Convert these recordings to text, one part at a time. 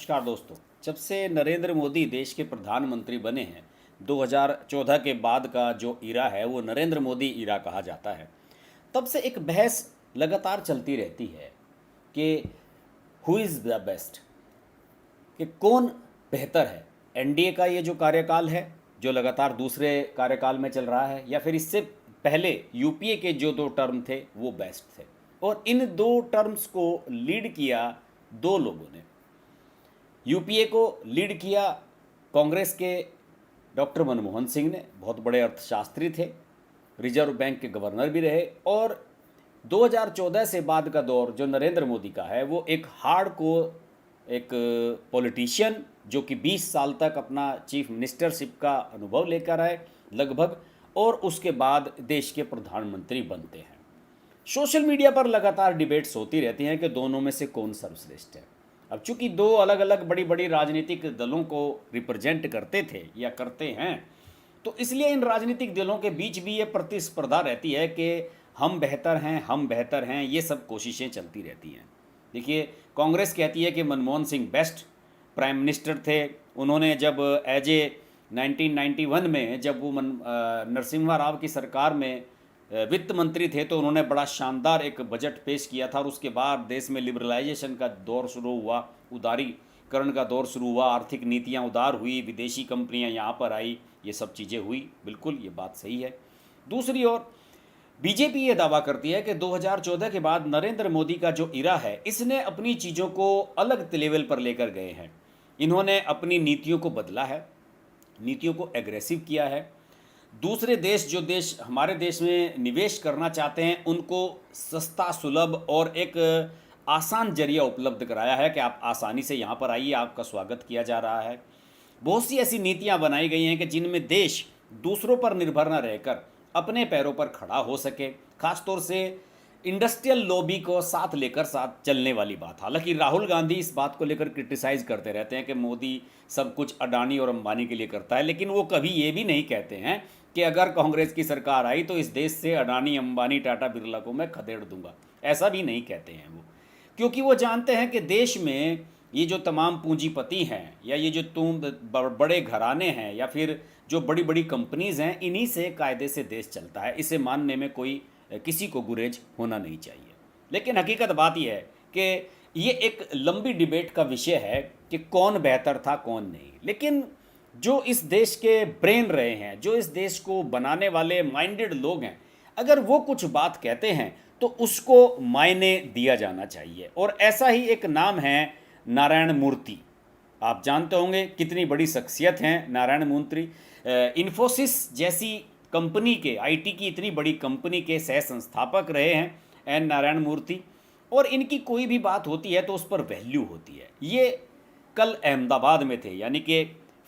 नमस्कार दोस्तों। जब से नरेंद्र मोदी देश के प्रधानमंत्री बने हैं, 2014 के बाद का जो इरा है वो नरेंद्र मोदी इरा कहा जाता है। तब से एक बहस लगातार चलती रहती है कि हु इज़ द बेस्ट, कि कौन बेहतर है। एनडीए का ये जो कार्यकाल है, जो लगातार दूसरे कार्यकाल में चल रहा है, या फिर इससे पहले यूपीए के जो दो टर्म थे वो बेस्ट थे। और इन दो टर्म्स को लीड किया दो लोगों ने। यूपीए को लीड किया कांग्रेस के डॉक्टर मनमोहन सिंह ने, बहुत बड़े अर्थशास्त्री थे, रिजर्व बैंक के गवर्नर भी रहे। और 2014 से बाद का दौर जो नरेंद्र मोदी का है वो एक हार्ड को एक पॉलिटिशियन जो कि 20 साल तक अपना चीफ मिनिस्टरशिप का अनुभव लेकर आए लगभग, और उसके बाद देश के प्रधानमंत्री बनते हैं। सोशल मीडिया पर लगातार डिबेट्स होती रहती हैं कि दोनों में से कौन सर्वश्रेष्ठ है। अब चूंकि दो अलग अलग बड़ी बड़ी राजनीतिक दलों को रिप्रेजेंट करते थे या करते हैं, तो इसलिए इन राजनीतिक दलों के बीच भी ये प्रतिस्पर्धा रहती है कि हम बेहतर हैं, हम बेहतर हैं, ये सब कोशिशें चलती रहती हैं। देखिए, कांग्रेस कहती है कि Manmohan Singh best prime minister थे। उन्होंने जब एज ए 1991 में जब वो नरसिम्हा राव की सरकार में वित्त मंत्री थे तो उन्होंने बड़ा शानदार एक बजट पेश किया था, और उसके बाद देश में लिबरलाइजेशन का दौर शुरू हुआ, उदारीकरण का दौर शुरू हुआ, आर्थिक नीतियां उदार हुई, विदेशी कंपनियां यहाँ पर आई, ये सब चीज़ें हुई। बिल्कुल ये बात सही है। दूसरी ओर बीजेपी ये दावा करती है कि 2014 के बाद नरेंद्र मोदी का जो इरा है, इसने अपनी चीज़ों को अलग लेवल पर लेकर गए हैं। इन्होंने अपनी नीतियों को बदला है, नीतियों को एग्रेसिव किया है। दूसरे देश, जो देश हमारे देश में निवेश करना चाहते हैं, उनको सस्ता, सुलभ और एक आसान जरिया उपलब्ध कराया है कि आप आसानी से यहाँ पर आइए, आपका स्वागत किया जा रहा है। बहुत सी ऐसी नीतियाँ बनाई गई हैं कि जिनमें देश दूसरों पर निर्भर न रहकर अपने पैरों पर खड़ा हो सके। खासतौर से इंडस्ट्रियल लॉबी को साथ लेकर साथ चलने वाली बात। हालांकि राहुल गांधी इस बात को लेकर क्रिटिसाइज़ करते रहते हैं कि मोदी सब कुछ अडानी और अंबानी के लिए करता है, लेकिन वो कभी ये भी नहीं कहते हैं कि अगर कांग्रेस की सरकार आई तो इस देश से अडानी, अंबानी, टाटा, बिरला को मैं खदेड़ दूंगा। ऐसा भी नहीं कहते हैं वो, क्योंकि वो जानते हैं कि देश में ये जो तमाम पूंजीपति हैं, या ये जो बड़े घराने हैं, या फिर जो बड़ी बड़ी कंपनीज़ हैं, इन्हीं से कायदे से देश चलता है। इसे मानने में कोई किसी को गुरेज होना नहीं चाहिए। लेकिन हकीकत बात यह है कि ये एक लंबी डिबेट का विषय है कि कौन बेहतर था, कौन नहीं। लेकिन जो इस देश के ब्रेन रहे हैं, जो इस देश को बनाने वाले माइंडेड लोग हैं, अगर वो कुछ बात कहते हैं तो उसको मायने दिया जाना चाहिए। और ऐसा ही एक नाम है नारायण मूर्ति। आप जानते होंगे कितनी बड़ी शख्सियत हैं नारायण मूर्ति। इन्फोसिस जैसी कंपनी के, आईटी की इतनी बड़ी कंपनी के सह संस्थापक रहे हैं एन नारायण मूर्ति। और इनकी कोई भी बात होती है तो उस पर वैल्यू होती है। ये कल अहमदाबाद में थे, यानी कि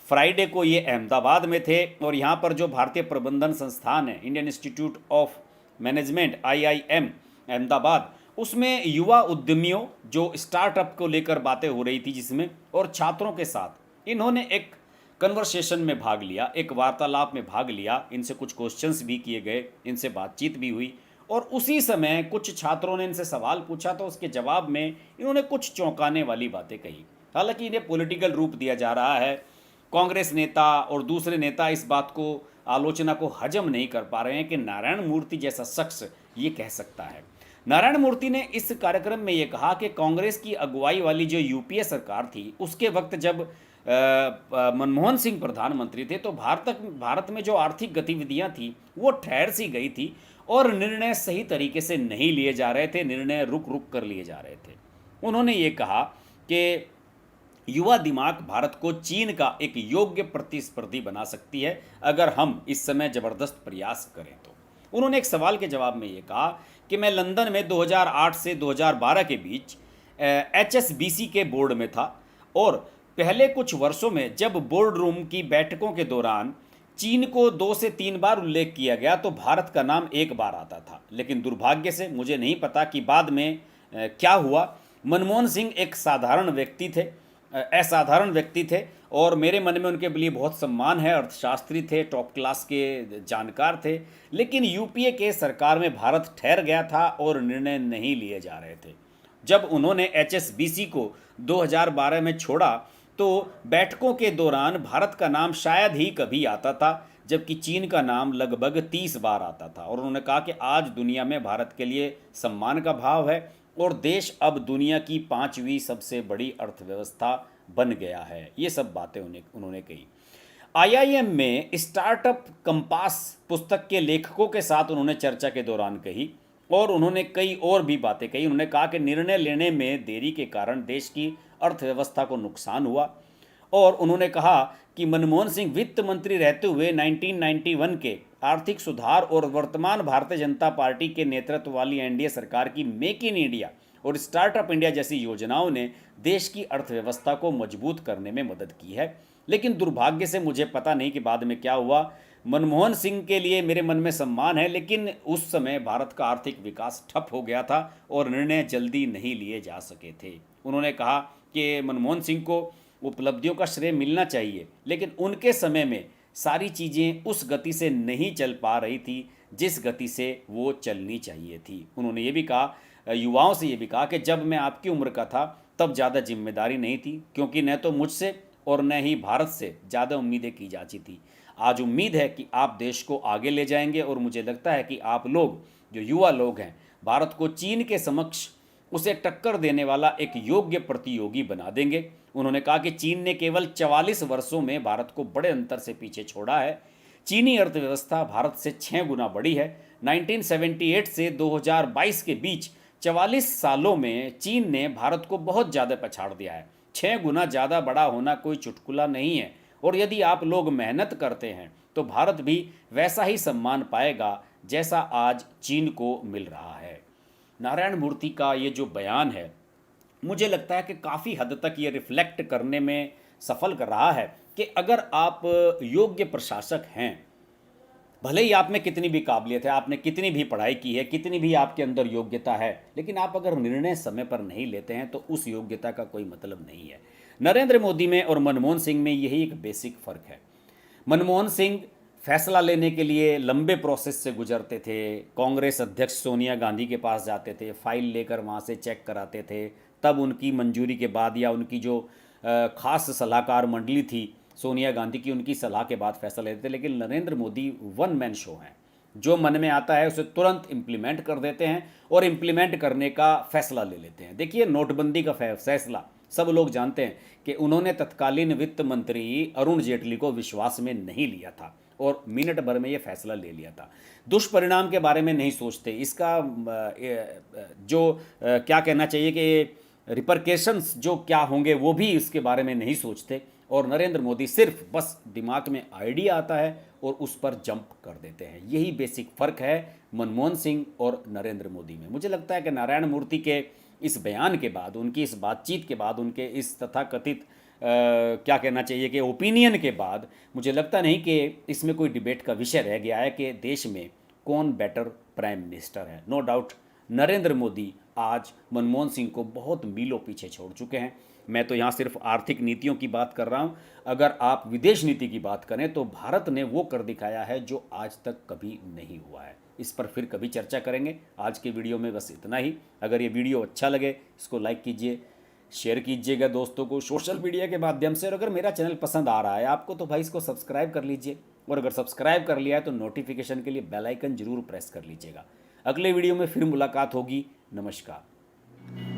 फ्राइडे को ये अहमदाबाद में थे, और यहाँ पर जो भारतीय प्रबंधन संस्थान है, Indian institute of management IIM Ahmedabad, उसमें युवा उद्यमियों जो स्टार्टअप को लेकर बातें हो रही थी, जिसमें और छात्रों के साथ इन्होंने एक कन्वर्सेशन में भाग लिया, एक वार्तालाप में भाग लिया। इनसे कुछ क्वेश्चंस भी किए गए, इनसे बातचीत भी हुई, और उसी समय कुछ छात्रों ने इनसे सवाल पूछा तो उसके जवाब में इन्होंने कुछ चौंकाने वाली बातें कही। हालांकि इन्हें पॉलिटिकल रूप दिया जा रहा है। कांग्रेस नेता और दूसरे नेता इस बात को, आलोचना को हजम नहीं कर पा रहे हैं कि नारायण मूर्ति जैसा शख्स ये कह सकता है। नारायण मूर्ति ने इस कार्यक्रम में ये कहा कि कांग्रेस की अगुवाई वाली जो यूपीए सरकार थी, उसके वक्त जब मनमोहन सिंह प्रधानमंत्री थे तो भारत में जो आर्थिक गतिविधियां थी वो ठहर सी गई थी, और निर्णय सही तरीके से नहीं लिए जा रहे थे, निर्णय रुक रुक कर लिए जा रहे थे। उन्होंने ये कहा कि युवा दिमाग भारत को चीन का एक योग्य प्रतिस्पर्धी बना सकती है अगर हम इस समय ज़बरदस्त प्रयास करें तो। उन्होंने एक सवाल के जवाब में ये कहा कि मैं लंदन में 2008 से 2012 के बीच HSBC के बोर्ड में था, और पहले कुछ वर्षों में जब बोर्ड रूम की बैठकों के दौरान चीन को 2 से 3 बार उल्लेख किया गया तो भारत का नाम एक बार आता था। लेकिन दुर्भाग्य से मुझे नहीं पता कि बाद में क्या हुआ। मनमोहन सिंह एक साधारण व्यक्ति थे, असाधारण व्यक्ति थे, और मेरे मन में उनके लिए बहुत सम्मान है। अर्थशास्त्री थे, टॉप क्लास के जानकार थे, लेकिन यूपीए के सरकार में भारत ठहर गया था और निर्णय नहीं लिए जा रहे थे। जब उन्होंने HSBC को 2012 में छोड़ा तो बैठकों के दौरान भारत का नाम शायद ही कभी आता था, जबकि चीन का नाम लगभग 30 बार आता था। और उन्होंने कहा कि आज दुनिया में भारत के लिए सम्मान का भाव है और देश अब दुनिया की 5वीं सबसे बड़ी अर्थव्यवस्था बन गया है। ये सब बातें उन्होंने कही। IIM में स्टार्टअप कंपास पुस्तक के लेखकों के साथ उन्होंने चर्चा के दौरान कही और उन्होंने कई और भी बातें कही। उन्होंने कहा कि निर्णय लेने में देरी के कारण देश की अर्थव्यवस्था को नुकसान हुआ और उन्होंने कहा कि मनमोहन सिंह वित्त मंत्री रहते हुए 1991 के आर्थिक सुधार और वर्तमान भारतीय जनता पार्टी के नेतृत्व वाली NDA सरकार की मेक इन इंडिया और स्टार्टअप इंडिया जैसी योजनाओं ने देश की अर्थव्यवस्था को मजबूत करने में मदद की है। लेकिन दुर्भाग्य से मुझे पता नहीं कि बाद में क्या हुआ। मनमोहन सिंह के लिए मेरे मन में सम्मान है, लेकिन उस समय भारत का आर्थिक विकास ठप हो गया था और निर्णय जल्दी नहीं लिए जा सके थे। उन्होंने कहा कि मनमोहन सिंह को उपलब्धियों का श्रेय मिलना चाहिए, लेकिन उनके समय में सारी चीज़ें उस गति से नहीं चल पा रही थी जिस गति से वो चलनी चाहिए थी। उन्होंने ये भी कहा, युवाओं से ये भी कहा कि जब मैं आपकी उम्र का था तब ज़्यादा जिम्मेदारी नहीं थी, क्योंकि न तो मुझसे और न ही भारत से ज़्यादा उम्मीदें की जाती थी। आज उम्मीद है कि आप देश को आगे ले जाएंगे और मुझे लगता है कि आप लोग जो युवा लोग हैं भारत को चीन के समक्ष उसे टक्कर देने वाला एक योग्य प्रतियोगी बना देंगे। उन्होंने कहा कि चीन ने केवल 44 वर्षों में भारत को बड़े अंतर से पीछे छोड़ा है। चीनी अर्थव्यवस्था भारत से 6 गुना बड़ी है। 1978 से 2022 के बीच 44 सालों में चीन ने भारत को बहुत ज़्यादा पछाड़ दिया है। 6 गुना ज़्यादा बड़ा होना कोई चुटकुला नहीं है और यदि आप लोग मेहनत करते हैं तो भारत भी वैसा ही सम्मान पाएगा जैसा आज चीन को मिल रहा है। नारायण मूर्ति का ये जो बयान है, मुझे लगता है कि काफ़ी हद तक ये रिफ्लेक्ट करने में सफल कर रहा है कि अगर आप योग्य प्रशासक हैं, भले ही आप में कितनी भी काबिलियत है, आपने कितनी भी पढ़ाई की है, कितनी भी आपके अंदर योग्यता है, लेकिन आप अगर निर्णय समय पर नहीं लेते हैं तो उस योग्यता का कोई मतलब नहीं है। नरेंद्र मोदी में और मनमोहन सिंह में यही एक बेसिक फ़र्क है। मनमोहन सिंह फैसला लेने के लिए लंबे प्रोसेस से गुजरते थे, कांग्रेस अध्यक्ष सोनिया गांधी के पास जाते थे, फाइल लेकर वहाँ से चेक कराते थे, तब उनकी मंजूरी के बाद या उनकी जो खास सलाहकार मंडली थी सोनिया गांधी की, उनकी सलाह के बाद फैसला लेते थे। लेकिन Narendra Modi one man show हैं, जो मन में आता है उसे तुरंत इम्प्लीमेंट कर देते हैं और इम्प्लीमेंट करने का फैसला ले लेते हैं। देखिए, नोटबंदी का फैसला सब लोग जानते हैं कि उन्होंने तत्कालीन वित्त मंत्री अरुण जेटली को विश्वास में नहीं लिया था और मिनट भर में ये फैसला ले लिया था। दुष्परिणाम के बारे में नहीं सोचते, इसका जो क्या कहना चाहिए कि रिपरकेशंस जो क्या होंगे वो भी इसके बारे में नहीं सोचते। और नरेंद्र मोदी सिर्फ बस दिमाग में आइडिया आता है और उस पर जंप कर देते हैं। यही बेसिक फ़र्क है मनमोहन सिंह और नरेंद्र मोदी में। मुझे लगता है कि नारायण मूर्ति के इस बयान के बाद, उनकी इस बातचीत के बाद, उनके इस तथाकथित क्या कहना चाहिए कि ओपिनियन के बाद, मुझे लगता नहीं कि इसमें कोई डिबेट का विषय रह गया है कि देश में कौन बेटर प्राइम मिनिस्टर है। नो डाउट नरेंद्र मोदी आज मनमोहन सिंह को बहुत मीलों पीछे छोड़ चुके हैं। मैं तो यहाँ सिर्फ आर्थिक नीतियों की बात कर रहा हूँ। अगर आप विदेश नीति की बात करें तो भारत ने वो कर दिखाया है जो आज तक कभी नहीं हुआ है। इस पर फिर कभी चर्चा करेंगे। आज के वीडियो में बस इतना ही। अगर ये वीडियो अच्छा लगे इसको लाइक कीजिए, शेयर कीजिएगा दोस्तों को सोशल मीडिया के माध्यम से। और अगर मेरा चैनल पसंद आ रहा है आपको तो भाई इसको सब्सक्राइब कर लीजिए, और अगर सब्सक्राइब कर लिया है तो नोटिफिकेशन के लिए बेल आइकन जरूर प्रेस कर लीजिएगा। अगले वीडियो में फिर मुलाकात होगी। नमस्कार।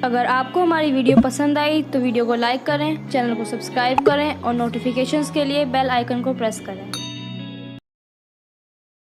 अगर आपको हमारी वीडियो पसंद आई तो वीडियो को लाइक करें, चैनल को सब्सक्राइब करें और नोटिफिकेशंस के लिए बेल आइकन को प्रेस करें।